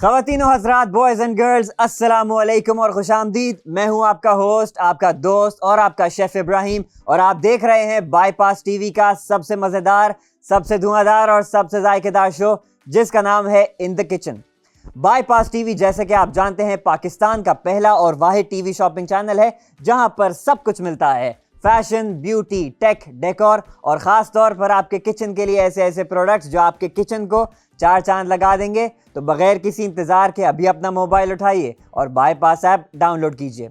ख़वातीन और हज़रात, boys and girls, अस्सलामु अलैकुम और खुशामदीद। मैं हूं आपका होस्ट, आपका दोस्त और आपका शेफ़ इब्राहिम, और आप देख रहे हैं बाईपास टीवी का सबसे मज़ेदार, सबसे धुआंधार और सबसे जायकेदार शो, जिसका नाम है in the kitchen. Bypass TV, जैसे कि आप जानते हैं, पाकिस्तान का पहला और वाहिद टीवी शॉपिंग चैनल है जहां पर सब कुछ मिलता है। फैशन, ब्यूटी, टेक, डेकोर और ख़ास तौर पर आपके किचन के लिए ऐसे ऐसे प्रोडक्ट्स जो आपके किचन को चार चांद लगा देंगे। तो बगैर किसी इंतज़ार के अभी अपना मोबाइल उठाइए और बाईपास ऐप डाउनलोड कीजिए।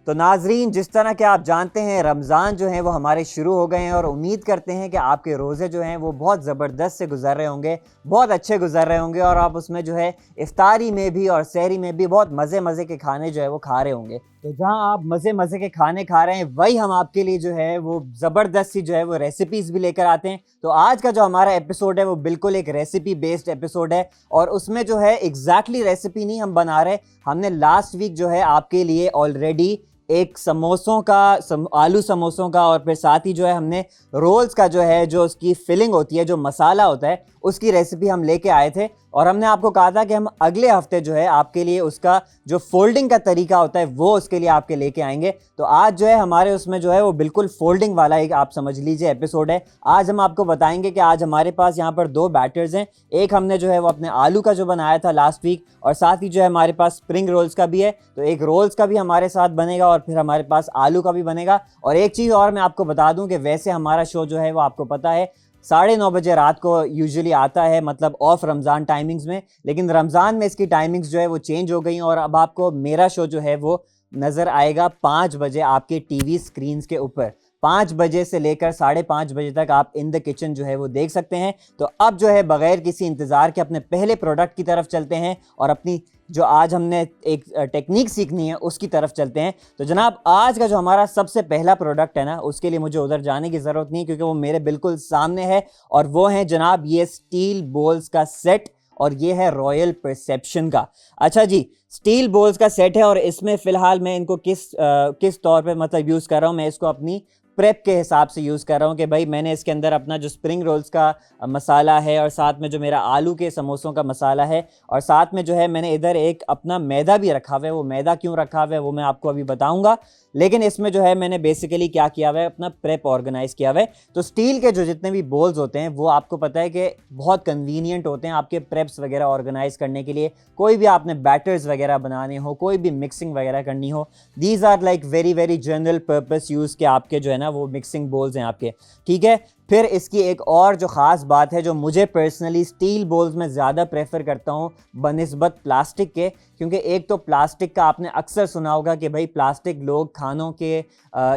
तो नाजरीन, जिस तरह के आप जानते हैं, रमज़ान जो है वो हमारे शुरू हो गए हैं और उम्मीद करते हैं कि आपके रोज़े जो हैं वो बहुत ज़बरदस्त से गुजर रहे होंगे, बहुत अच्छे गुजर रहे होंगे, और आप उसमें जो है इफ्तारी में भी और सहरी में भी बहुत मज़े मज़े के खाने जो है वो खा रहे होंगे। तो जहां आप मज़े मज़े के खाने खा रहे हैं, वही हम आपके लिए जो है वो ज़बरदस्त सी जो है वो रेसिपीज़ भी लेकर आते हैं। तो आज का जो हमारा एपिसोड है वो बिल्कुल एक रेसिपी बेस्ड एपिसोड है, और उसमें जो है एग्जैक्टली रेसिपी नहीं हम बना रहे। हमने लास्ट वीक जो है आपके लिए ऑलरेडी एक समोसों का आलू समोसों का, और फिर साथ ही जो है हमने रोल्स का जो है, जो उसकी फिलिंग होती है, जो मसाला होता है, उसकी रेसिपी हम लेके आए थे। और हमने आपको कहा था कि हम अगले हफ्ते जो है आपके लिए उसका जो फोल्डिंग का तरीका होता है वो उसके लिए आपके लेके आएंगे। तो आज जो है हमारे उसमें जो है वो बिल्कुल फोल्डिंग वाला एक, आप समझ लीजिए, एपिसोड है। आज हम आपको बताएंगे कि आज हमारे पास यहाँ पर दो बैटर्स हैं। एक हमने जो है वो अपने आलू का जो बनाया था लास्ट वीक, और साथ ही जो है हमारे पास स्प्रिंग रोल्स का भी है। तो एक रोल्स का भी हमारे साथ बनेगा और फिर हमारे पास आलू का भी बनेगा। और एक चीज़ और मैं आपको बता दूं कि वैसे हमारा शो जो है वो आपको पता है 9:30 बजे रात को यूजुअली आता है, मतलब ऑफ रमज़ान टाइमिंग्स में। लेकिन रमज़ान में इसकी टाइमिंग्स जो है वो चेंज हो गई, और अब आपको मेरा शो जो है वो नज़र आएगा 5 बजे आपके टीवी स्क्रीन्स के ऊपर। 5 बजे से लेकर 5:30 बजे तक आप इन द किचन जो है वो देख सकते हैं। तो अब जो है बगैर किसी इंतज़ार के अपने पहले प्रोडक्ट की तरफ चलते हैं, और अपनी जो आज हमने एक टेक्निक सीखनी है उसकी तरफ चलते हैं। तो जनाब, आज का जो हमारा सबसे पहला प्रोडक्ट है ना, उसके लिए मुझे उधर जाने की ज़रूरत नहीं, क्योंकि वो मेरे बिल्कुल सामने है। और वो है जनाब ये स्टील बोल्स का सेट, और ये है रॉयल परसेप्शन का। अच्छा जी, स्टील बोल्स का सेट है, और इसमें फ़िलहाल मैं इनको किस तौर पे मतलब यूज़ कर रहा हूँ, मैं इसको अपनी प्रेप के हिसाब से यूज़ कर रहा हूँ कि भाई मैंने इसके अंदर अपना जो स्प्रिंग रोल्स का मसाला है, और साथ में जो मेरा आलू के समोसों का मसाला है, और साथ में जो है मैंने इधर एक अपना मैदा भी रखा हुआ है। वो मैदा क्यों रखा हुआ है वो मैं आपको अभी बताऊंगा, लेकिन इसमें जो है मैंने बेसिकली क्या किया हुआ है, अपना प्रेप ऑर्गेनाइज किया हुआ है। तो स्टील के जो जितने भी बोल्स होते हैं वो आपको पता है कि बहुत कन्वीनियंट होते हैं आपके प्रेप्स वगैरह ऑर्गेनाइज करने के लिए। कोई भी आपने बैटर्स वगैरह बनाने हो, कोई भी मिक्सिंग वगैरह करनी हो, these are like very very general purpose use के आपके जो है ना वो मिक्सिंग बोल्स हैं आपके, ठीक है। फिर इसकी एक और जो ख़ास बात है, जो मुझे पर्सनली स्टील बोल्स में ज़्यादा प्रेफर करता हूँ बनिस्बत प्लास्टिक के, क्योंकि एक तो प्लास्टिक का आपने अक्सर सुना होगा कि भाई प्लास्टिक लोग खानों के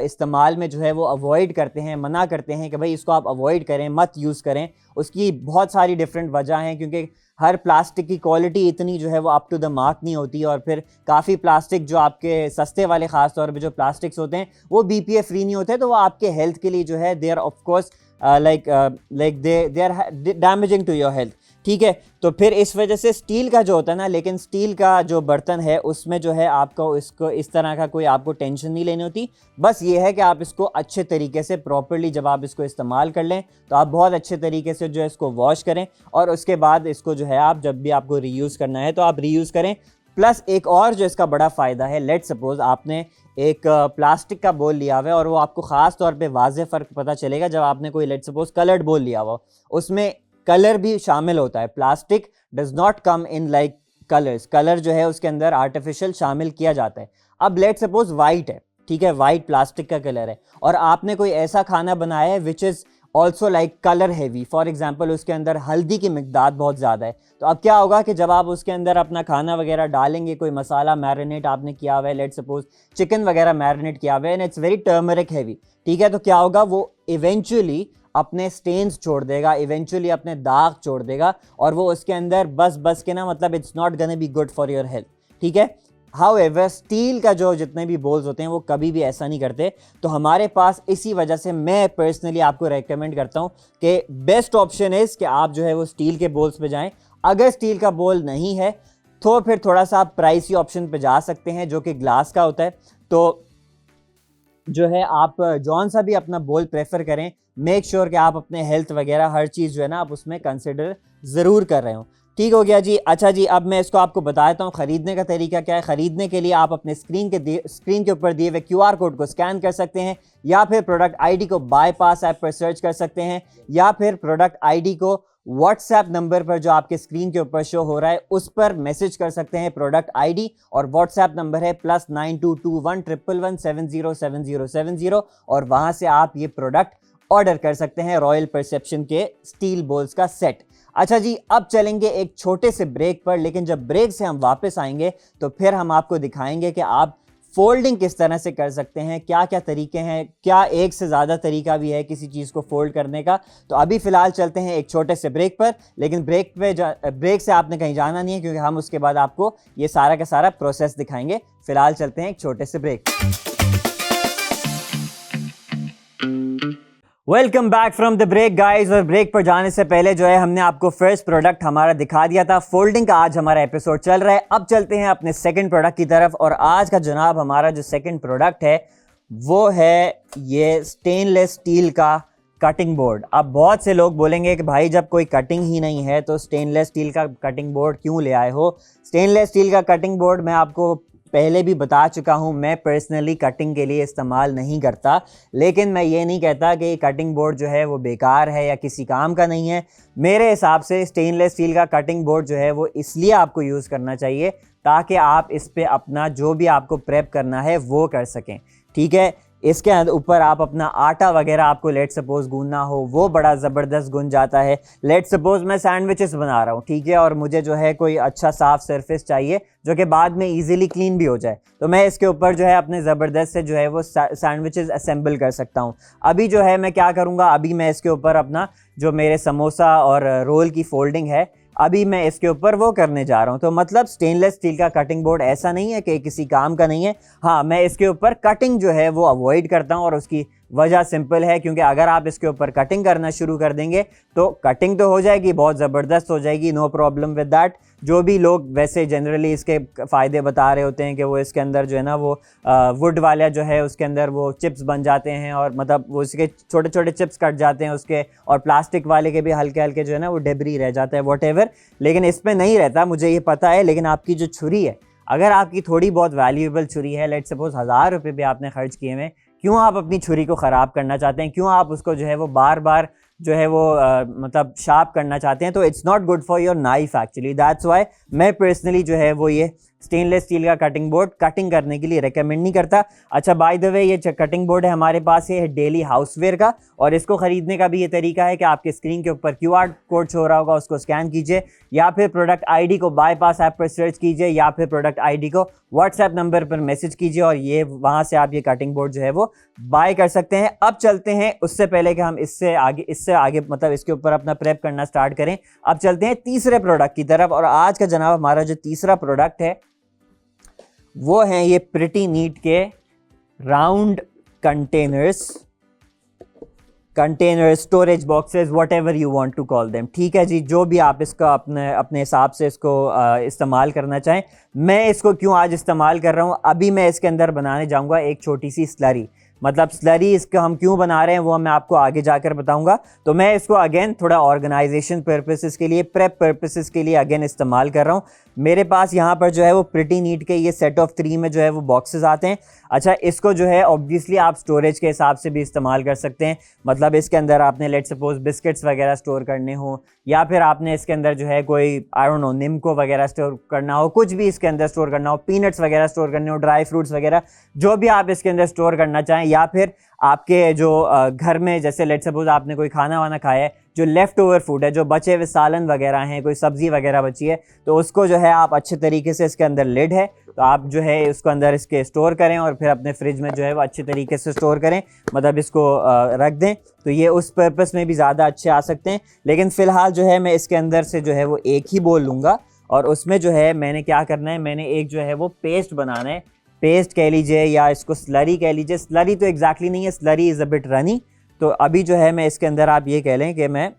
इस्तेमाल में जो है वो अवॉइड करते हैं, मना करते हैं कि भाई इसको आप अवॉइड करें, मत यूज़ करें। उसकी बहुत सारी डिफरेंट वजह हैं, क्योंकि हर प्लास्टिक की क्वालिटी इतनी जो है वो अप टू द मार्क नहीं होती, और फिर काफ़ी प्लास्टिक जो आपके सस्ते वाले ख़ास तौर पे जो प्लास्टिक्स होते हैं वो BPA फ्री नहीं होते, तो वो आपके हेल्थ के लिए जो है they are of course like they are damaging to your health, ठीक है। तो फिर इस वजह से स्टील का जो होता है ना, लेकिन स्टील का जो बर्तन है उसमें जो है आपको इसको इस तरह का कोई आपको टेंशन नहीं लेनी होती। बस ये है कि आप इसको अच्छे तरीके से प्रॉपर्ली जब आप इसको इस्तेमाल कर लें, तो आप बहुत अच्छे तरीके से जो है इसको वॉश करें, और उसके बाद इसको जो है आप जब भी आपको रीयूज़ करना है तो आप रीयूज़ करें। प्लस एक और जो इसका बड़ा फ़ायदा है, लेट सपोज आपने एक प्लास्टिक का बोल लिया हुआ है, और वो आपको ख़ास तौर पे वाज़े फ़र्क पता चलेगा जब आपने कोई लेट सपोज कलर्ड बोल लिया हुआ, उसमें कलर भी शामिल होता है। Plastic does not come in like colours, colour जो है उसके अंदर आर्टिफिशियल शामिल किया जाता है। अब लेट सपोज वाइट है, ठीक है, वाइट प्लास्टिक का कलर है, और आपने कोई ऐसा खाना बनाया है which is also like colour heavy, for example उसके अंदर हल्दी की मिकदार बहुत ज़्यादा है, तो अब क्या होगा कि जब आप उसके अंदर अपना खाना वगैरह डालेंगे, कोई मसाला मैरिनेट आपने किया हुआ है, लेट सपोज चिकन वगैरह मैरिनेट किया हुआ है, and it's very turmeric heavy, ठीक है, तो क्या होगा, वो इवेंचुअली अपने स्टेन्स छोड़ देगा, इवेंचुअली अपने दाग छोड़ देगा, और वो उसके अंदर बस के ना, मतलब it's not gonna be good for your health, ठीक है। हाउएवर स्टील का जो जितने भी बोल्स होते हैं वो कभी भी ऐसा नहीं करते। तो हमारे पास इसी वजह से मैं पर्सनली आपको रेकमेंड करता हूँ कि बेस्ट ऑप्शन इज़ कि आप जो है वो स्टील के बोल्स पे जाएं। अगर स्टील का बोल नहीं है तो फिर थोड़ा सा आप प्राइसी ऑप्शन पे जा सकते हैं, जो कि ग्लास का होता है। तो जो है आप जौन सा भी अपना बोल प्रेफर करें, मेक श्योर कि आप अपने हेल्थ वगैरह हर चीज़ जो है ना आप उसमें कंसिडर ज़रूर कर रहे हो। ठीक हो गया जी। अच्छा जी, अब मैं इसको आपको बता देता हूँ ख़रीदने का तरीका क्या है। ख़रीदने के लिए आप अपने स्क्रीन के ऊपर दिए हुए QR कोड को स्कैन कर सकते हैं, या फिर प्रोडक्ट ID को बाईपास ऐप पर सर्च कर सकते हैं, या फिर प्रोडक्ट ID को व्हाट्सएप नंबर पर जो आपके स्क्रीन के ऊपर शो हो रहा है उस पर मैसेज कर सकते हैं प्रोडक्ट ID, और व्हाट्सएप नंबर है +922111707070, और वहां से आप ये प्रोडक्ट ऑर्डर कर सकते हैं, रॉयल परसेप्शन के स्टील बोल्स का सेट। अच्छा जी, अब चलेंगे एक छोटे से ब्रेक पर, लेकिन जब ब्रेक से हम वापस आएंगे तो फिर हम आपको दिखाएंगे कि आप फोल्डिंग किस तरह से कर सकते हैं, क्या क्या तरीके हैं, क्या एक से ज़्यादा तरीका भी है किसी चीज़ को फोल्ड करने का। तो अभी फ़िलहाल चलते हैं एक छोटे से ब्रेक पर, लेकिन ब्रेक से आपने कहीं जाना नहीं है, क्योंकि हम उसके बाद आपको ये सारा का सारा प्रोसेस दिखाएंगे। फ़िलहाल चलते हैं एक छोटे से break. Welcome back from the break guys. और ब्रेक पर जाने से पहले जो है हमने आपको फर्स्ट प्रोडक्ट हमारा दिखा दिया था, फोल्डिंग का आज हमारा एपिसोड चल रहा है। अब चलते हैं अपने सेकंड प्रोडक्ट की तरफ, और आज का जनाब हमारा जो सेकंड प्रोडक्ट है वो है ये स्टेनलेस स्टील का कटिंग बोर्ड। अब बहुत से लोग बोलेंगे कि भाई जब कोई कटिंग ही नहीं है तो स्टेनलेस स्टील का कटिंग बोर्ड क्यों ले आए हो। स्टेनलेस स्टील का कटिंग बोर्ड मैं आपको पहले भी बता चुका हूं, मैं पर्सनली कटिंग के लिए इस्तेमाल नहीं करता, लेकिन मैं ये नहीं कहता कि कटिंग बोर्ड जो है वो बेकार है या किसी काम का नहीं है। मेरे हिसाब से स्टेनलेस स्टील का कटिंग बोर्ड जो है वो इसलिए आपको यूज़ करना चाहिए ताकि आप इस पे अपना जो भी आपको प्रेप करना है वो कर सकें। ठीक है, इसके ऊपर आप अपना आटा वगैरह आपको लेट सपोज गूंदना हो वो बड़ा ज़बरदस्त गुंज जाता है। लेट सपोज मैं सैंडविचेस बना रहा हूँ, ठीक है, और मुझे जो है कोई अच्छा साफ सरफेस चाहिए जो कि बाद में इजीली क्लीन भी हो जाए, तो मैं इसके ऊपर जो है अपने ज़बरदस्त से जो है वो सैंडविचेस असेंबल कर सकता हूँ। अभी जो है मैं क्या करूँगा, अभी मैं इसके ऊपर अपना जो मेरे समोसा और रोल की फोल्डिंग है अभी मैं इसके ऊपर वो करने जा रहा हूँ। तो मतलब स्टेनलेस स्टील का कटिंग बोर्ड ऐसा नहीं है कि किसी काम का नहीं है। हाँ, मैं इसके ऊपर कटिंग जो है वो अवॉइड करता हूँ, और उसकी वजह सिंपल है, क्योंकि अगर आप इसके ऊपर कटिंग करना शुरू कर देंगे तो कटिंग तो हो जाएगी, बहुत ज़बरदस्त हो जाएगी, नो प्रॉब्लम विद दैट। जो भी लोग वैसे जनरली इसके फ़ायदे बता रहे होते हैं कि वो इसके अंदर जो है ना वो वुड वाला जो है उसके अंदर वो चिप्स बन जाते हैं, और मतलब वो उसके छोटे छोटे चिप्स कट जाते हैं उसके, और प्लास्टिक वाले के भी हल्के हल्के जो है ना वो डेब्री रह जाता है, वॉटेवर। लेकिन इसमें नहीं रहता, मुझे ये पता है। लेकिन आपकी जो छुरी है, अगर आपकी थोड़ी बहुत वैल्यूएबल छुरी है, लेट सपोज 1000 रुपये भी आपने खर्च किए हुए, क्यों आप अपनी छुरी को ख़राब करना चाहते हैं, क्यों आप उसको जो है वो बार बार जो है वो मतलब शार्प करना चाहते हैं। तो it's not good for your knife actually, that's why मैं पर्सनली जो है वो ये स्टेनलेस स्टील का कटिंग बोर्ड कटिंग करने के लिए रेकमेंड नहीं करता। अच्छा, बाय द वे ये कटिंग बोर्ड है हमारे पास, ये है डेली हाउसवेयर का, और इसको ख़रीदने का भी ये तरीका है कि आपके स्क्रीन के ऊपर QR कोड शो हो रहा होगा, उसको स्कैन कीजिए, या फिर प्रोडक्ट ID को बाईपास ऐप पर सर्च कीजिए, या फिर प्रोडक्ट ID को व्हाट्सएप नंबर पर मैसेज कीजिए, और ये वहाँ से आप ये कटिंग बोर्ड जो है वो बाय कर सकते हैं। अब चलते हैं, उससे पहले कि हम इससे आगे मतलब इसके ऊपर अपना प्रेप करना स्टार्ट करें, अब चलते हैं तीसरे प्रोडक्ट की तरफ। और आज का जनाब हमारा जो तीसरा प्रोडक्ट है वो है ये प्रिटी नीट के round containers, storage boxes, whatever you want to call them. ठीक है जी, जो भी आप इसका अपने हिसाब से इसको इस्तेमाल करना चाहें। मैं इसको क्यों आज इस्तेमाल कर रहा हूँ, अभी मैं इसके अंदर बनाने जाऊँगा एक छोटी सी स्लरी। मतलब स्लरी इसका हम क्यों बना रहे हैं वो मैं आपको आगे जाकर बताऊंगा। तो मैं इसको अगेन थोड़ा ऑर्गेनाइजेशन पर्पसेस के लिए, प्रेप पर्पसेस के लिए अगेन इस्तेमाल कर रहा हूँ। मेरे पास यहाँ पर जो है वो प्रिटी नीट के ये सेट ऑफ 3 में जो है वो बॉक्सेस आते हैं। अच्छा, इसको जो है ऑब्वियसली आप स्टोरेज के हिसाब से भी इस्तेमाल कर सकते हैं। मतलब इसके अंदर आपने लेट सपोज बिस्किट्स वगैरह स्टोर करने हो, या फिर आपने इसके अंदर जो है कोई आई डोंट नो निम्को वगैरह स्टोर करना हो, कुछ भी इसके अंदर स्टोर करना हो, पीनट्स वगैरह स्टोर करने हो, ड्राई फ्रूट्स वगैरह, जो भी आप इसके अंदर स्टोर करना चाहें। या फिर आपके जो घर में जैसे लेट सपोज आपने कोई खाना वाना खाया है, जो लेफ़्ट ओवर फूड है, जो बचे हुए सालन वगैरह हैं, कोई सब्ज़ी वगैरह बची है, तो उसको जो है आप अच्छे तरीके से, इसके अंदर लिड है तो आप जो है उसको अंदर इसके स्टोर करें, और फिर अपने फ्रिज में जो है वो अच्छे तरीके से स्टोर करें, मतलब इसको रख दें, तो ये उस पर्पस में भी ज़्यादा अच्छे आ सकते हैं। लेकिन फ़िलहाल जो है मैं इसके अंदर से जो है वो एक ही बोल लूँगा, और उसमें जो है मैंने क्या करना है, मैंने एक जो है वो पेस्ट बनाना है, पेस्ट कह लीजिए या इसको स्लरी कह लीजिए। स्लरी तो एग्जैक्टली नहीं है, slurry is a bit runny. तो अभी जो है मैं इसके अंदर आप ये कह लें कि मैं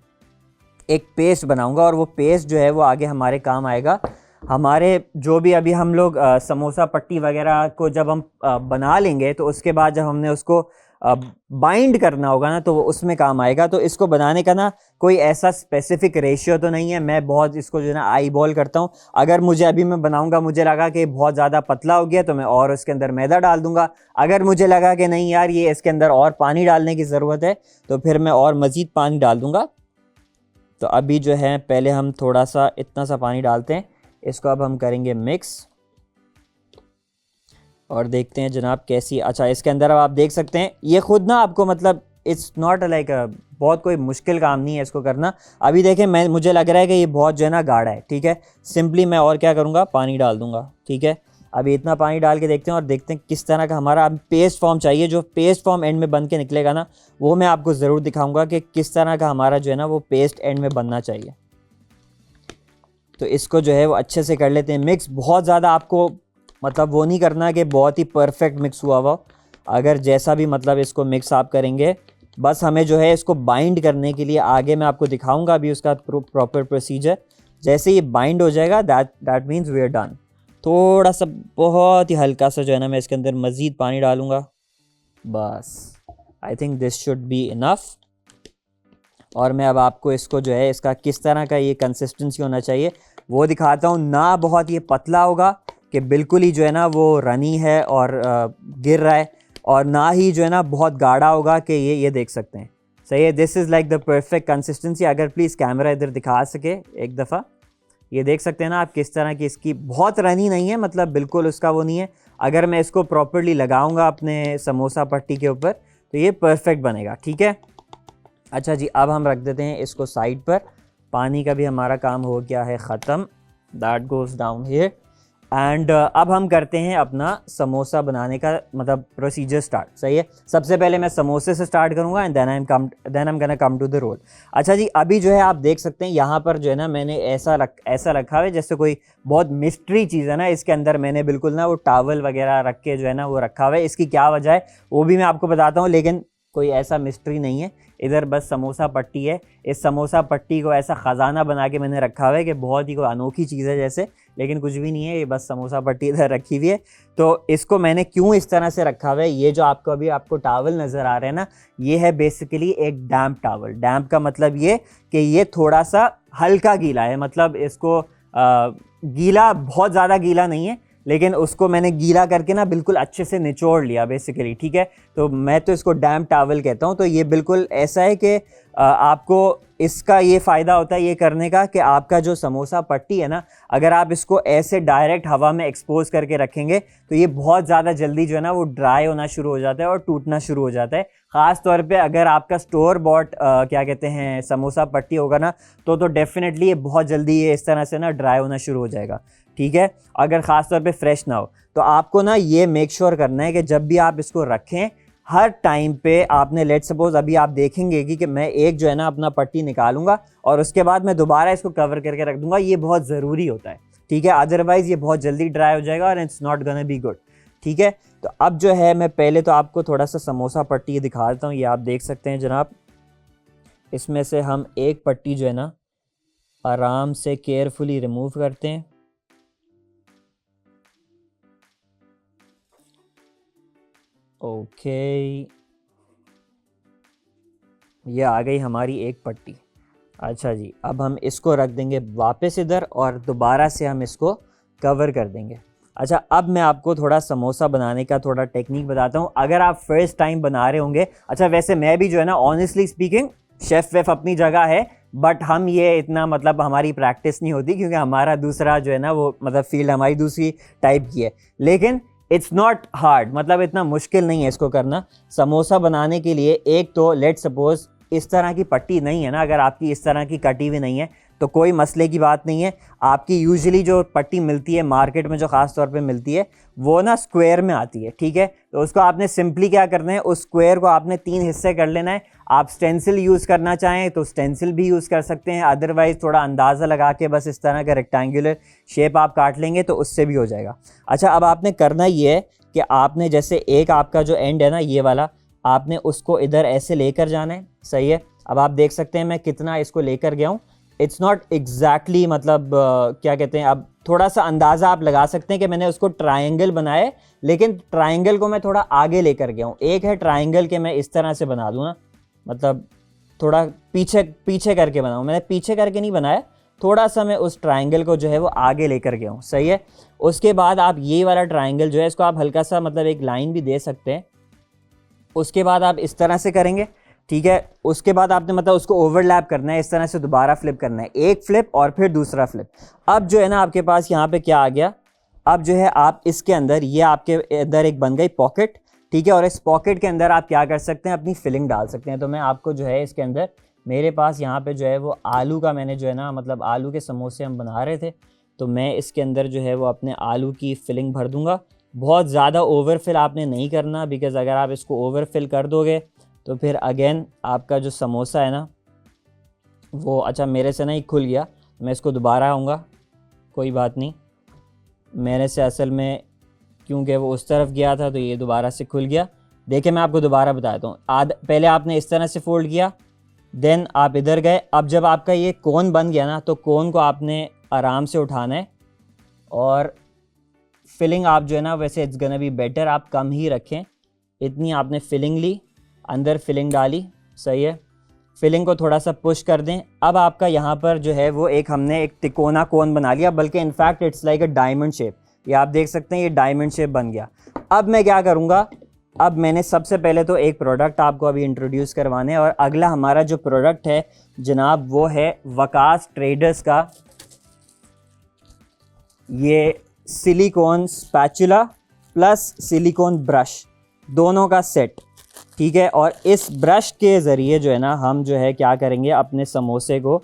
एक पेस्ट बनाऊंगा, और वो पेस्ट जो है वो आगे हमारे काम आएगा। हमारे जो भी अभी हम लोग समोसा पट्टी वगैरह को जब हम बना लेंगे, तो उसके बाद जब हमने उसको बाइंड करना होगा ना तो वो उसमें काम आएगा। तो इसको बनाने का ना कोई ऐसा स्पेसिफिक रेशियो तो नहीं है, मैं बहुत इसको जो है ना आई बॉल करता हूँ। अगर मुझे अभी मैं बनाऊंगा मुझे लगा कि बहुत ज़्यादा पतला हो गया तो मैं और उसके अंदर मैदा डाल दूंगा। अगर मुझे लगा कि नहीं यार ये इसके अंदर और पानी डालने की ज़रूरत है तो फिर मैं और मज़ीद पानी डाल दूंगा। तो अभी जो है पहले हम थोड़ा सा इतना सा पानी डालते हैं, इसको अब हम करेंगे मिक्स और देखते हैं जनाब कैसी। अच्छा इसके अंदर अब आप देख सकते हैं ये खुद ना आपको मतलब इट्स नॉट लाइक बहुत कोई मुश्किल काम नहीं है इसको करना। अभी देखें मुझे लग रहा है कि ये बहुत जो है ना गाढ़ा है, ठीक है। सिंपली मैं और क्या करूँगा, पानी डाल दूँगा, ठीक है। अभी इतना पानी डाल के देखते हैं और देखते हैं किस तरह का हमारा पेस्ट फॉर्म चाहिए। जो पेस्ट फॉर्म एंड में बन के निकलेगा ना वो मैं आपको ज़रूर दिखाऊँगा कि किस तरह का हमारा जो है ना वो पेस्ट एंड में बनना चाहिए। तो इसको जो है वो अच्छे से कर लेते हैं मिक्स। बहुत ज़्यादा आपको मतलब वो नहीं करना कि बहुत ही परफेक्ट मिक्स हुआ हुआ। अगर जैसा भी मतलब इसको मिक्स आप करेंगे, बस हमें जो है इसको बाइंड करने के लिए आगे मैं आपको दिखाऊंगा अभी उसका प्रॉपर प्रोसीजर। जैसे ये बाइंड हो जाएगा that means we are done. थोड़ा सा बहुत ही हल्का सा जो है ना मैं इसके अंदर मज़ीद पानी डालूँगा, बस I think this should be enough. और मैं अब आपको इसको जो है इसका किस तरह का ये कंसिस्टेंसी होना चाहिए वो दिखाता हूँ। ना बहुत ये पतला होगा कि बिल्कुल ही जो है ना वो रनी है और गिर रहा है, और ना ही जो है ना बहुत गाढ़ा होगा कि ये देख सकते हैं, सही है। This is like the perfect consistency. अगर प्लीज़ कैमरा इधर दिखा सके एक दफ़ा, ये देख सकते हैं ना आप किस तरह की इसकी, बहुत रनी नहीं है मतलब बिल्कुल उसका वो नहीं है। अगर मैं इसको प्रॉपर्ली लगाऊंगा अपने समोसा पट्टी के ऊपर तो ये परफेक्ट बनेगा, ठीक है। अच्छा जी अब हम रख देते हैं इसको साइड पर। पानी का भी हमारा काम हो गया है ख़त्म, that goes down here. And अब हम करते हैं अपना समोसा बनाने का मतलब प्रोसीजर स्टार्ट, सही है। सबसे पहले मैं समोसे से स्टार्ट करूंगा and then I am gonna come to the roll. अच्छा जी अभी जो है आप देख सकते हैं यहाँ पर जो है ना मैंने ऐसा रखा है जैसे कोई बहुत मिस्ट्री चीज़ है ना। इसके अंदर मैंने बिल्कुल ना वो टावल वगैरह रख के जो है ना वो रखा हुआ है। इसकी क्या वजह है वो भी मैं आपको बताता हूँ, लेकिन कोई ऐसा मिस्ट्री नहीं है। इधर बस समोसा पट्टी है। इस समोसा पट्टी को ऐसा ख़जाना बना के मैंने रखा हुआ है कि बहुत ही कोई अनोखी चीज़ है जैसे, लेकिन कुछ भी नहीं है। ये बस समोसा पट्टी इधर रखी हुई है। तो इसको मैंने क्यों इस तरह से रखा हुआ है, ये जो आपको टावल नज़र आ रहे हैं ना, ये है बेसिकली एक डैम्प टावल। डैम्प का मतलब ये कि ये थोड़ा सा हल्का गीला है, मतलब इसको गीला बहुत ज़्यादा गीला नहीं है, लेकिन उसको मैंने गीला करके ना बिल्कुल अच्छे से निचोड़ लिया बेसिकली, ठीक है। तो मैं तो इसको डैम्प टावल कहता हूँ। तो ये बिल्कुल ऐसा है कि आपको इसका ये फ़ायदा होता है ये करने का कि आपका जो समोसा पट्टी है ना, अगर आप इसको ऐसे डायरेक्ट हवा में एक्सपोज करके रखेंगे तो ये बहुत ज़्यादा जल्दी जो है ना वो ड्राई होना शुरू हो जाता है और टूटना शुरू हो जाता है। ख़ास तौर पे अगर आपका स्टोर बॉट क्या कहते हैं समोसा पट्टी होगा ना तो डेफिनेटली ये बहुत जल्दी ये इस तरह से ना ड्राई होना शुरू हो जाएगा, ठीक है। अगर ख़ास तौर पे फ्रेश ना हो तो आपको ना ये मेक श्योर करना है कि जब भी आप इसको रखें हर टाइम पे आपने, लेट सपोज अभी आप देखेंगे कि मैं एक जो है ना अपना पट्टी निकालूंगा और उसके बाद मैं दोबारा इसको कवर करके रख दूंगा। ये बहुत ज़रूरी होता है, ठीक है, अदरवाइज़ ये बहुत जल्दी ड्राई हो जाएगा और it's not gonna be good, ठीक है। तो अब जो है मैं पहले तो आपको थोड़ा सा समोसा पट्टी दिखा देता हूँ। ये आप देख सकते हैं जनाब, इसमें से हम एक पट्टी जो है ना आराम से केयरफुली रिमूव करते हैं। ओके ये आ गई हमारी एक पट्टी। अच्छा जी अब हम इसको रख देंगे वापस इधर और दोबारा से हम इसको कवर कर देंगे। अच्छा अब मैं आपको थोड़ा समोसा बनाने का थोड़ा टेक्निक बताता हूँ, अगर आप फर्स्ट टाइम बना रहे होंगे। अच्छा वैसे मैं भी जो है ना ऑनेस्टली स्पीकिंग शेफ़ वेफ अपनी जगह है, बट हम ये इतना मतलब हमारी प्रैक्टिस नहीं होती क्योंकि हमारा दूसरा जो है ना वो मतलब फील्ड हमारी दूसरी टाइप की है। लेकिन इट्स नॉट हार्ड, मतलब इतना मुश्किल नहीं है इसको करना। समोसा बनाने के लिए एक तो लेट सपोज इस तरह की पट्टी नहीं है ना, अगर आपकी इस तरह की कटी हुई नहीं है तो कोई मसले की बात नहीं है। आपकी यूजुअली जो पट्टी मिलती है मार्केट में, जो ख़ास तौर पे मिलती है, वो ना स्क्वायर में आती है, ठीक है। तो उसको आपने सिंपली क्या करना है, उस स्क्वायर को आपने 3 हिस्से कर लेना है। आप स्टेंसिल यूज़ करना चाहें तो स्टेंसिल भी यूज़ कर सकते हैं, अदरवाइज़ थोड़ा अंदाज़ा लगा के बस इस तरह का रेक्टेंगुलर शेप आप काट लेंगे तो उससे भी हो जाएगा। अच्छा अब आपने करना ये है कि आपने जैसे एक आपका जो एंड है ना ये वाला, आपने उसको इधर ऐसे लेकर जाना है, सही है। अब आप देख सकते हैं मैं कितना इसको लेकर गया हूँ। इट्स नॉट एग्जैक्टली मतलब क्या कहते हैं, अब थोड़ा सा अंदाज़ा आप लगा सकते हैं कि मैंने उसको ट्रायंगल बनाए, लेकिन ट्रायंगल को मैं थोड़ा आगे लेकर गया हूँ। एक है ट्रायंगल के मैं इस तरह से बना दूँ ना, मतलब थोड़ा पीछे पीछे करके बनाऊँ, मैंने पीछे करके नहीं बनाया, थोड़ा सा मैं उस ट्रायंगल को जो है वो आगे लेकर गया हूँ, सही है। उसके बाद आप ये वाला ट्रायंगल जो है इसको आप हल्का सा मतलब एक लाइन भी दे सकते हैं। उसके बाद आप इस तरह से करेंगे, ठीक है। उसके बाद आपने मतलब उसको ओवरलैप करना है, इस तरह से दोबारा फ्लिप करना है, एक फ्लिप और फिर दूसरा फ्लिप। अब जो है ना आपके पास यहाँ पे क्या आ गया, अब जो है आप इसके अंदर, ये आपके अंदर एक बन गई पॉकेट, ठीक है। और इस पॉकेट के अंदर आप क्या कर सकते हैं, अपनी फिलिंग डाल सकते हैं। तो मैं आपको जो है इसके अंदर, मेरे पास यहाँ पे जो है वो आलू का, मैंने जो है ना मतलब आलू के समोसे हम बना रहे थे, तो मैं इसके अंदर जो है वो अपने आलू की फिलिंग भर दूंगा। बहुत ज़्यादा ओवरफिल आपने नहीं करना, बिकॉज़ अगर आप इसको ओवरफिल कर दोगे तो फिर अगेन आपका जो समोसा है ना वो, अच्छा मेरे से ना ही खुल गया, मैं इसको दोबारा आऊँगा, कोई बात नहीं। मेरे से असल में क्योंकि वो उस तरफ गया था तो ये दोबारा से खुल गया। देखिए मैं आपको दोबारा बताता हूँ, पहले आपने इस तरह से फोल्ड किया, देन आप इधर गए। अब जब आपका ये कोन बन गया ना, तो कोन को आपने आराम से उठाना है, और फिलिंग आप जो है ना, वैसे इट्स गोना बी बेटर आप कम ही रखें। इतनी आपने फिलिंग ली, अंदर फिलिंग डाली, सही है। फिलिंग को थोड़ा सा पुश कर दें। अब आपका यहाँ पर जो है वो एक, हमने एक तिकोना कोन बना लिया, बल्कि in fact it's like a diamond shape. ये आप देख सकते हैं, ये डायमंड शेप बन गया। अब मैं क्या करूँगा, अब मैंने सबसे पहले तो एक प्रोडक्ट आपको अभी इंट्रोड्यूस करवाने हैं, और अगला हमारा जो प्रोडक्ट है जनाब वो है वकास ट्रेडर्स का ये silicone spatula plus silicon brush, दोनों का सेट, ठीक है। और इस ब्रश के ज़रिए जो है ना हम जो है क्या करेंगे, अपने समोसे को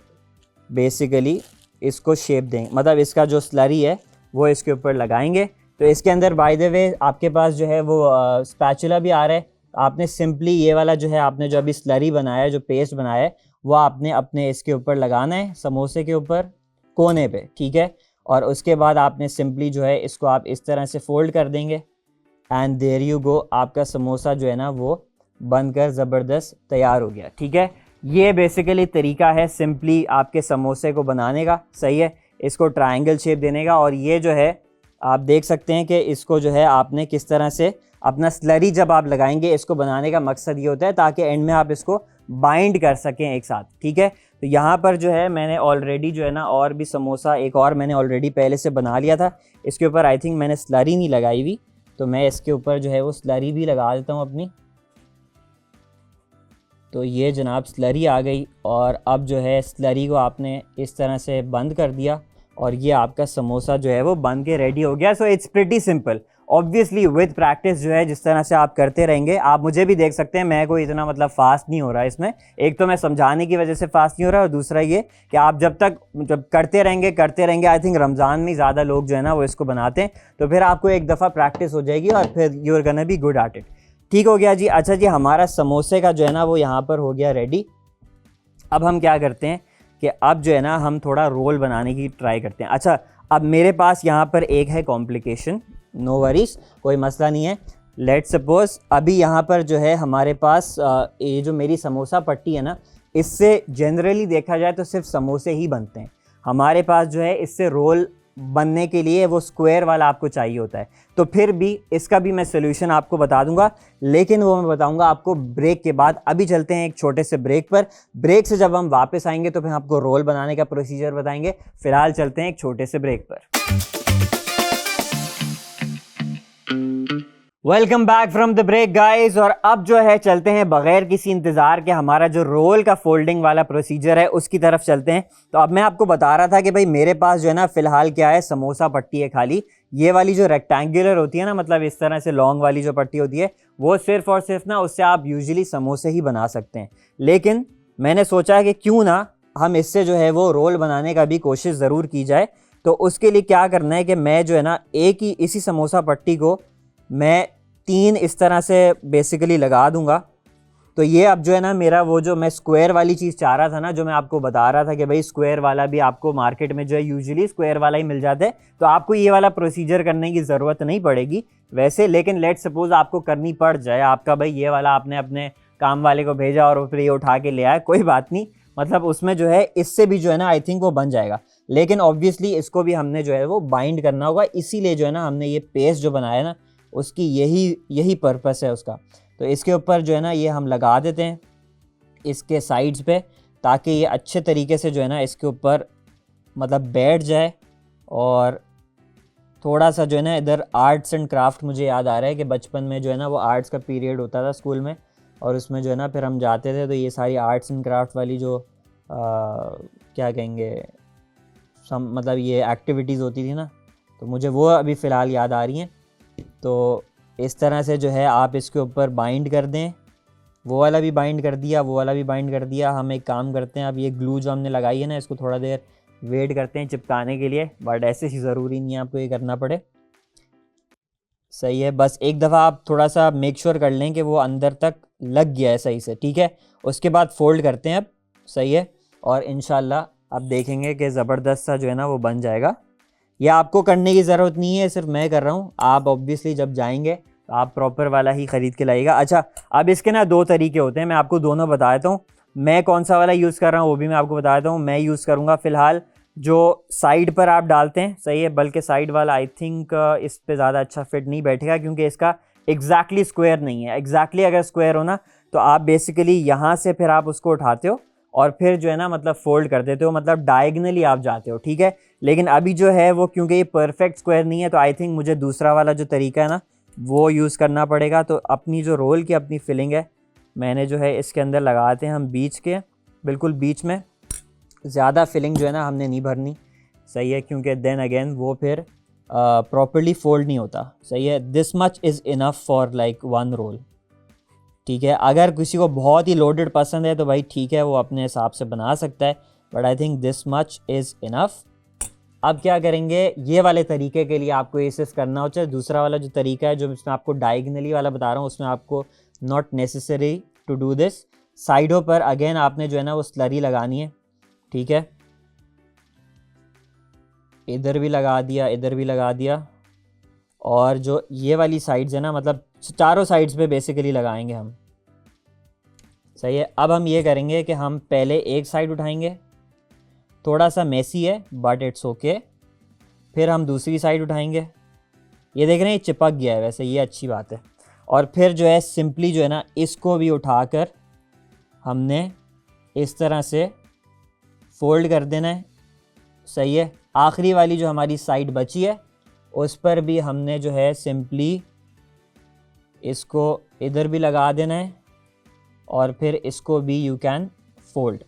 बेसिकली इसको शेप देंगे, मतलब इसका जो स्लरी है वो इसके ऊपर लगाएंगे। तो इसके अंदर बाय द वे आपके पास जो है वो स्पैचुला भी आ रहा है। आपने सिंपली ये वाला जो है, आपने जो अभी स्लरी बनाया है, जो पेस्ट बनाया है, वो आपने अपने इसके ऊपर लगाना है, समोसे के ऊपर कोने पे, ठीक है। और उसके बाद आपने सिंपली जो है इसको आप इस तरह से फोल्ड कर देंगे, एंड देयर यू गो, आपका समोसा जो है ना वो बनकर ज़बरदस्त तैयार हो गया, ठीक है। ये बेसिकली तरीका है सिंपली आपके समोसे को बनाने का, सही है, इसको ट्रायंगल शेप देने का। और ये जो है आप देख सकते हैं कि इसको जो है आपने किस तरह से अपना स्लरी जब आप लगाएंगे, इसको बनाने का मकसद ये होता है ताकि एंड में आप इसको बाइंड कर सकें एक साथ, ठीक है। तो यहाँ पर जो है मैंने ऑलरेडी जो है ना और भी समोसा एक और मैंने ऑलरेडी पहले से बना लिया था। इसके ऊपर आई थिंक मैंने स्लरी नहीं लगाई हुई, तो मैं इसके ऊपर जो है वो स्लरी भी लगा देता हूँ अपनी। तो ये जनाब स्लरी आ गई, और अब जो है स्लरी को आपने इस तरह से बंद कर दिया, और ये आपका समोसा जो है वो बन के रेडी हो गया। So it's pretty simple. Obviously with practice जो है जिस तरह से आप करते रहेंगे, आप मुझे भी देख सकते हैं, मैं कोई इतना मतलब फास्ट नहीं हो रहा है इसमें। एक तो मैं समझाने की वजह से फास्ट नहीं हो रहा, और दूसरा ये कि आप जब करते रहेंगे, आई थिंक रमज़ान में ज़्यादा लोग जो है ना वो इसको बनाते हैं, तो फिर आपको एक दफ़ा प्रैक्टिस हो जाएगी और फिर you are gonna be good at it. ठीक हो गया जी। अच्छा जी, हमारा समोसे का जो है ना वो यहाँ पर हो गया रेडी। अब हम क्या करते हैं कि अब जो है ना हम थोड़ा रोल बनाने की ट्राई करते हैं। अच्छा, अब मेरे पास यहाँ पर एक है कॉम्प्लिकेशन, नो वरीज, कोई मसला नहीं है। लेट्स सपोज अभी यहाँ पर जो है हमारे पास ये जो मेरी समोसा पट्टी है ना, इससे जनरली देखा जाए तो सिर्फ समोसे ही बनते हैं। हमारे पास जो है इससे रोल बनने के लिए वो स्क्वायर वाला आपको चाहिए होता है। तो फिर भी इसका भी मैं सोल्यूशन आपको बता दूंगा, लेकिन वो मैं बताऊंगा आपको ब्रेक के बाद। अभी चलते हैं एक छोटे से ब्रेक पर। ब्रेक से जब हम वापस आएंगे तो फिर आपको रोल बनाने का प्रोसीजर बताएंगे। फिलहाल चलते हैं एक छोटे से ब्रेक पर। Welcome back from the break guys. और अब जो है चलते हैं बगैर किसी इंतजार के हमारा जो रोल का फोल्डिंग वाला प्रोसीजर है उसकी तरफ चलते हैं। तो अब मैं आपको बता रहा था कि भाई मेरे पास जो है ना फिलहाल क्या है, समोसा पट्टी है खाली। ये वाली जो रेक्टेंगुलर होती है ना, मतलब इस तरह से लॉन्ग वाली जो पट्टी होती है, वो सिर्फ और सिर्फ ना उससे आप यूजुअली समोसे ही बना सकते हैं। लेकिन मैंने सोचा कि क्यों ना हम इससे जो है वो रोल बनाने का भी कोशिश ज़रूर की जाए। तो उसके लिए क्या करना है कि मैं जो है ना एक ही इसी समोसा पट्टी को मैं 3 इस तरह से बेसिकली लगा दूंगा। तो ये अब जो है ना मेरा वो जो मैं स्क्वायर वाली चीज़ चाह रहा था ना, जो मैं आपको बता रहा था कि भाई स्क्वायर वाला भी आपको मार्केट में जो है यूजुअली स्क्वायर वाला ही मिल जाता है, तो आपको ये वाला प्रोसीजर करने की ज़रूरत नहीं पड़ेगी वैसे। लेकिन लेट सपोज आपको करनी पड़ जाए, आपका भाई ये वाला आपने अपने काम वाले को भेजा और फिर ये उठा के ले आया, कोई बात नहीं, मतलब उसमें जो है इससे भी जो है ना आई थिंक वो बन जाएगा। लेकिन ऑब्वियसली इसको भी हमने जो है वो बाइंड करना होगा, इसीलिए जो है ना हमने ये पेस्ट जो बनाया है ना उसकी यही पर्पस है उसका। तो इसके ऊपर जो है ना ये हम लगा देते हैं इसके साइड्स पे, ताकि ये अच्छे तरीके से जो है ना इसके ऊपर मतलब बैठ जाए। और थोड़ा सा जो है ना इधर आर्ट्स एंड क्राफ्ट, मुझे याद आ रहा है कि बचपन में जो है ना वो आर्ट्स का पीरियड होता था स्कूल में, और उसमें जो है ना फिर हम जाते थे तो ये सारी आर्ट्स एंड क्राफ्ट वाली जो क्या कहेंगे मतलब ये एक्टिविटीज़ होती थी ना, तो मुझे वो अभी फ़िलहाल याद आ रही हैं। तो इस तरह से जो है आप इसके ऊपर बाइंड कर दें। वो वाला भी बाइंड कर दिया, वो वाला भी बाइंड कर दिया। हम एक काम करते हैं, अब ये ग्लू जो हमने लगाई है ना इसको थोड़ा देर वेट करते हैं चिपकाने के लिए, बट ऐसे ही ज़रूरी नहीं है आपको ये करना पड़े। सही है, बस एक दफ़ा आप थोड़ा सा मेक श्योर कर लें कि वो अंदर तक लग गया है सही से, ठीक है। उसके बाद फोल्ड करते हैं अब, सही है। और इंशाल्लाह अब देखेंगे कि ज़बरदस्त सा जो है ना वो बन जाएगा। ये आपको करने की ज़रूरत नहीं है, सिर्फ मैं कर रहा हूँ। आप ऑब्वियसली जब जाएंगे तो आप प्रॉपर वाला ही ख़रीद के लाइएगा। अच्छा, अब इसके ना दो तरीके होते हैं, मैं आपको दोनों बता देता हूँ। मैं कौन सा वाला यूज़ कर रहा हूँ वो भी मैं आपको बता देता हूँ। मैं यूज़ करूँगा फ़िलहाल जो साइड पर आप डालते हैं, सही है। बल्कि साइड वाला आई थिंक इस पे ज़्यादा अच्छा फिट नहीं बैठेगा, क्योंकि इसका एग्जैक्टली स्क्वायर नहीं है। एग्जैक्टली अगर स्क्वायर हो ना तो आप बेसिकली यहाँ से फिर आप उसको उठाते हो और फिर जो है ना मतलब फोल्ड कर देते हो, मतलब डायगनली आप जाते हो, ठीक है। लेकिन अभी जो है वो क्योंकि ये परफेक्ट स्क्वायर नहीं है, तो आई थिंक मुझे दूसरा वाला जो तरीका है ना वो यूज़ करना पड़ेगा। तो अपनी जो रोल की अपनी फिलिंग है मैंने जो है इसके अंदर लगाते हैं हम बीच के, बिल्कुल बीच में। ज़्यादा फिलिंग जो है ना हमने नहीं भरनी, सही है, क्योंकि देन अगेन वो फिर प्रॉपर्ली फोल्ड नहीं होता, सही है। This much is enough for like one roll, ठीक है। अगर किसी को बहुत ही लोडेड पसंद है तो भाई ठीक है, वो अपने हिसाब से बना सकता है, but I think this much is enough. अब क्या करेंगे, ये वाले तरीके के लिए आपको ये सिर्फ करना हो, चाहे दूसरा वाला जो तरीका है जो इसमें आपको डायगनली वाला बता रहा हूँ उसमें आपको not necessary to do this. साइडों पर अगेन आपने जो है ना वो स्लरी लगानी है, ठीक है। इधर भी लगा दिया, इधर भी लगा दिया। और जो ये वाली साइड्स है ना, मतलब चारों साइड्स पे बेसिकली लगाएंगे हम, सही है। अब हम ये करेंगे कि हम पहले एक साइड उठाएंगे, थोड़ा सा मेसी है बट इट्स ओके। फिर हम दूसरी साइड उठाएंगे, ये देख रहे हैं ये चिपक गया है, वैसे ये अच्छी बात है। और फिर जो है सिंपली जो है ना इसको भी उठाकर हमने इस तरह से फोल्ड कर देना है, सही है। आखिरी वाली जो हमारी साइड बची है उस पर भी हमने जो है सिंपली इसको इधर भी लगा देना है और फिर इसको भी यू कैन फोल्ड,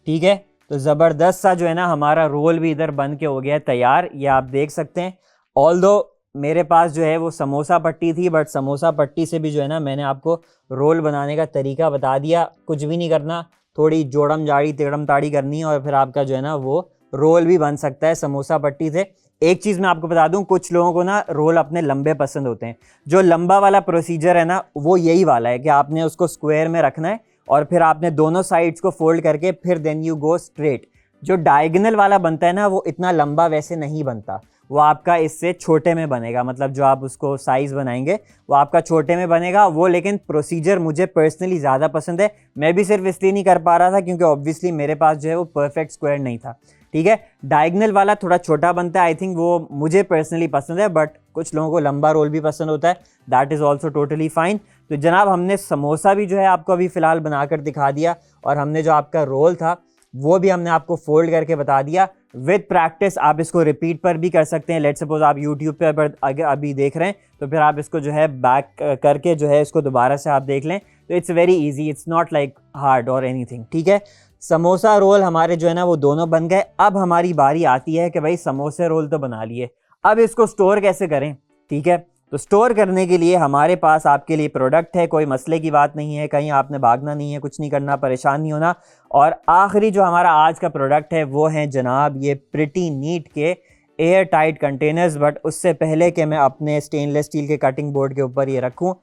ठीक है। तो ज़बरदस्त सा जो है ना हमारा रोल भी इधर बन के हो गया है तैयार, ये आप देख सकते हैं। ऑल्दो मेरे पास जो है वो समोसा पट्टी थी, बट समोसा पट्टी से भी जो है ना मैंने आपको रोल बनाने का तरीका बता दिया। कुछ भी नहीं करना, थोड़ी जोड़म जाड़ी तिगड़म ताड़ी करनी है और फिर आपका जो है ना वो रोल भी बन सकता है समोसा पट्टी से। एक चीज़ मैं आपको बता दूं, कुछ लोगों को ना रोल अपने लंबे पसंद होते हैं। जो लंबा वाला प्रोसीजर है ना वो यही वाला है कि आपने उसको स्क्वायर में रखना है और फिर आपने दोनों साइड्स को फोल्ड करके फिर देन यू गो स्ट्रेट। जो डायगोनल वाला बनता है ना वो इतना लंबा वैसे नहीं बनता, वो आपका इससे छोटे में बनेगा, मतलब जो आप उसको साइज़ बनाएंगे वो आपका छोटे में बनेगा वो। लेकिन प्रोसीजर मुझे पर्सनली ज़्यादा पसंद है, मैं भी सिर्फ इसलिए नहीं कर पा रहा था क्योंकि ऑब्वियसली मेरे पास जो है वो परफेक्ट स्क्वायर नहीं था, ठीक है। डायगोनल वाला थोड़ा छोटा बनता है, आई थिंक वो मुझे पर्सनली पसंद है, बट कुछ लोगों को लंबा रोल भी पसंद होता है, that is also totally fine. तो जनाब हमने समोसा भी जो है आपको अभी फ़िलहाल बनाकर दिखा दिया, और हमने जो आपका रोल था वो भी हमने आपको फोल्ड करके बता दिया। विद प्रैक्टिस आप इसको रिपीट पर भी कर सकते हैं। लेट सपोज आप यूट्यूब पे अगर अभी देख रहे हैं तो फिर आप इसको जो है बैक करके जो है इसको दोबारा से आप देख लें, तो it's very easy, it's not like hard और एनीथिंग, ठीक है। समोसा रोल हमारे जो है ना वो दोनों बन गए। अब हमारी बारी आती है कि भाई समोसे रोल तो बना लिए, अब इसको स्टोर कैसे करें, ठीक है। तो स्टोर करने के लिए हमारे पास आपके लिए प्रोडक्ट है, कोई मसले की बात नहीं है, कहीं आपने भागना नहीं है, कुछ नहीं करना, परेशान नहीं होना। और आखिरी जो हमारा आज का प्रोडक्ट है वो है जनाब ये प्रिटी नीट के एयर टाइट कंटेनर्स। बट उससे पहले कि मैं अपने स्टेनलेस स्टील के कटिंग बोर्ड के ऊपर ये रखूँ,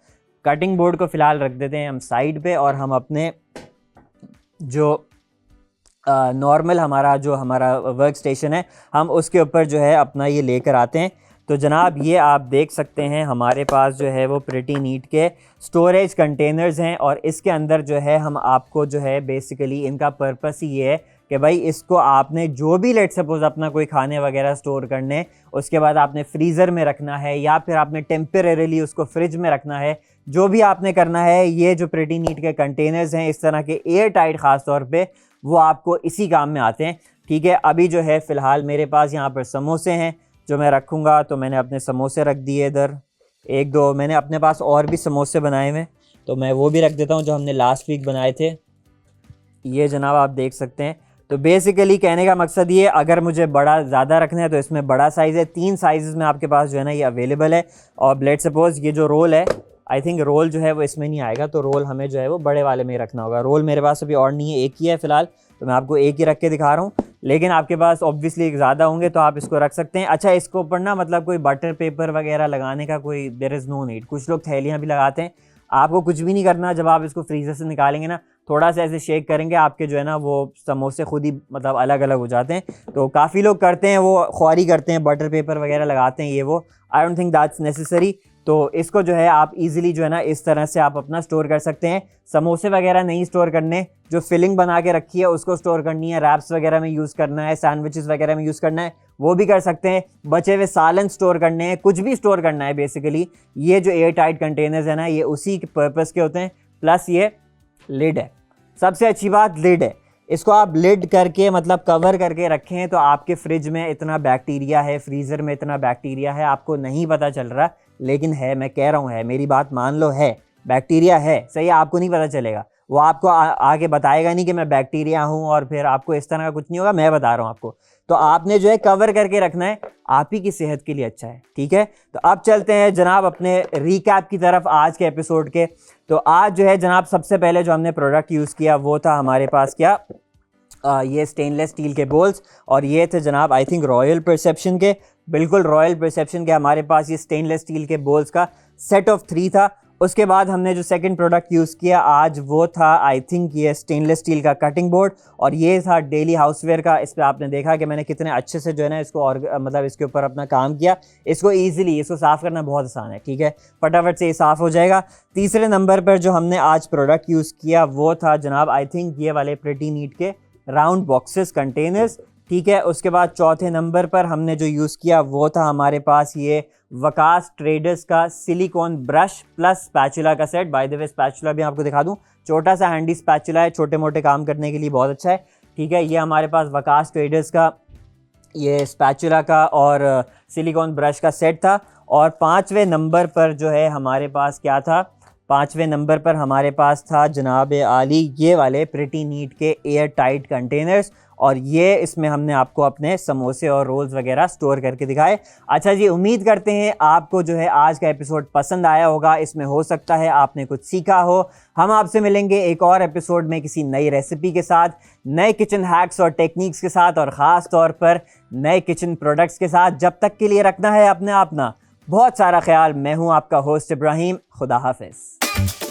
कटिंग बोर्ड को फ़िलहाल रख देते हैं हम साइड पे, और हम अपने जो नॉर्मल हमारा वर्क स्टेशन है हम उसके ऊपर जो है अपना ये लेकर आते हैं, तो जनाब ये आप देख सकते हैं हमारे पास जो है वो प्रिटी नीट के स्टोरेज कंटेनर्स हैं, और इसके अंदर जो है हम आपको जो है बेसिकली इनका पर्पस ही ये है कि भाई इसको आपने जो भी लेट सपोज अपना कोई खाने वगैरह स्टोर करने, उसके बाद आपने फ्रीज़र में रखना है या फिर आपने टेम्परेरीली उसको फ्रिज में रखना है, जो भी आपने करना है, ये जो प्रिटी नीट के कंटेनर्स हैं इस तरह के एयर टाइट ख़ास तौर पे, वो आपको इसी काम में आते हैं। ठीक है, अभी जो है फ़िलहाल मेरे पास यहाँ पर समोसे हैं जो मैं रखूँगा, तो मैंने अपने समोसे रख दिए इधर। एक दो मैंने अपने पास और भी समोसे बनाए हुए, तो मैं वो भी रख देता हूँ जो हमने लास्ट वीक बनाए थे। ये जनाब आप देख सकते हैं। तो बेसिकली कहने का मकसद ये, अगर मुझे बड़ा ज़्यादा रखना है तो इसमें बड़ा साइज़ है, 3 साइज़ में आपके पास जो है ना ये अवेलेबल है। और लेट्स सपोज़ ये जो रोल है, आई थिंक रोल जो है वो इसमें नहीं आएगा, तो रोल हमें जो है वो बड़े वाले में रखना होगा। रोल मेरे पास अभी और नहीं है, एक ही है फ़िलहाल, तो मैं आपको एक ही रख के दिखा रहा हूँ। लेकिन आपके पास ऑब्वियसली ज़्यादा होंगे तो आप इसको रख सकते हैं। अच्छा, इसको ऊपर ना मतलब कोई बटर पेपर वगैरह लगाने का कोई देयर इज़ नो नीड। कुछ लोग थैलियाँ भी लगाते हैं, आपको कुछ भी नहीं करना। जब आप इसको फ्रीज़र से निकालेंगे ना, थोड़ा सा ऐसे शेक करेंगे, आपके जो है ना वो समोसे खुद ही मतलब अलग अलग हो जाते हैं। तो काफ़ी लोग करते हैं, वो ख्वारी करते हैं, बटर पेपर वगैरह लगाते हैं, ये वो I don't think that's necessary. तो इसको जो है आप इजीली जो है ना इस तरह से आप अपना स्टोर कर सकते हैं। समोसे वगैरह नहीं स्टोर करने, जो फिलिंग बना के रखी है उसको स्टोर करनी है, रैप्स वगैरह में यूज़ करना है, सैंडविचेस वगैरह में यूज़ करना है, वो भी कर सकते हैं। बचे हुए सालन स्टोर करने हैं, कुछ भी स्टोर करना है बेसिकली, ये जो एयर टाइट कंटेनर्स है ना ये उसी पर्पज़ के होते हैं। प्लस ये लिड है, सबसे अच्छी बात लिड है। इसको आप लिड करके मतलब कवर करके रखें तो आपके फ्रिज में इतना बैक्टीरिया है, फ्रीज़र में इतना बैक्टीरिया है, आपको नहीं पता चल रहा, लेकिन है, मैं कह रहा हूँ है, मेरी बात मान लो, है बैक्टीरिया है, सही है, आपको नहीं पता चलेगा। वो आपको आगे बताएगा नहीं कि मैं बैक्टीरिया हूँ, और फिर आपको इस तरह का कुछ नहीं होगा, मैं बता रहा हूँ आपको। तो आपने जो है कवर करके रखना है, आप ही की सेहत के लिए अच्छा है। ठीक है, तो अब चलते हैं जनाब अपने रिकैप की तरफ आज के एपिसोड के। तो आज जो है जनाब सबसे पहले जो हमने प्रोडक्ट यूज़ किया वो था हमारे पास क्या, ये स्टेनलेस स्टील के बोल्स, और ये थे जनाब आई थिंक रॉयल परसेप्शन के, बिल्कुल रॉयल परसेप्शन के हमारे पास ये स्टेनलेस स्टील के बोल्स का सेट ऑफ 3 था। उसके बाद हमने जो सेकंड प्रोडक्ट यूज़ किया आज वो था आई थिंक ये स्टेनलेस स्टील का कटिंग बोर्ड, और ये था डेली हाउसवेयर का। इस पर आपने देखा कि मैंने कितने अच्छे से जो है ना इसको और मतलब इसके ऊपर अपना काम किया। इसको ईजिली इसको साफ़ करना बहुत आसान है, ठीक है, फटाफट से ये साफ़ हो जाएगा। तीसरे नंबर पर जो हमने आज प्रोडक्ट यूज़ किया वो था जनाब आई थिंक ये वाले प्रिटी नीट के राउंड बॉक्सेस कंटेनर्स, ठीक है। उसके बाद चौथे नंबर पर हमने जो यूज़ किया वो था हमारे पास ये वकास ट्रेडर्स का सिलिकॉन ब्रश प्लस स्पैचुला का set. By the way spatula भी आपको दिखा दूं, छोटा सा हैंडी स्पैचुला है, छोटे मोटे काम करने के लिए बहुत अच्छा है, ठीक है। ये हमारे पास वकास ट्रेडर्स का ये स्पैचुला का और सिलिकॉन ब्रश का सेट था। और 5वें नंबर पर जो है हमारे पास क्या था, 5वें नंबर पर हमारे पास था जनाब आली ये वाले प्रिटी नीट के एयर टाइट कंटेनर्स, और ये इसमें हमने आपको अपने समोसे और रोल्स वगैरह स्टोर करके दिखाए। अच्छा जी, उम्मीद करते हैं आपको जो है आज का एपिसोड पसंद आया होगा। इसमें हो सकता है आपने कुछ सीखा हो। हम आपसे मिलेंगे एक और एपिसोड में किसी नई रेसिपी के साथ, नए किचन हैक्स और टेक्निक्स के साथ, और ख़ास तौर पर नए किचन प्रोडक्ट्स के साथ। जब तक के लिए रखना है अपना बहुत सारा ख्याल। मैं हूँ आपका होस्ट इब्राहिम, खुदा हाफिज़।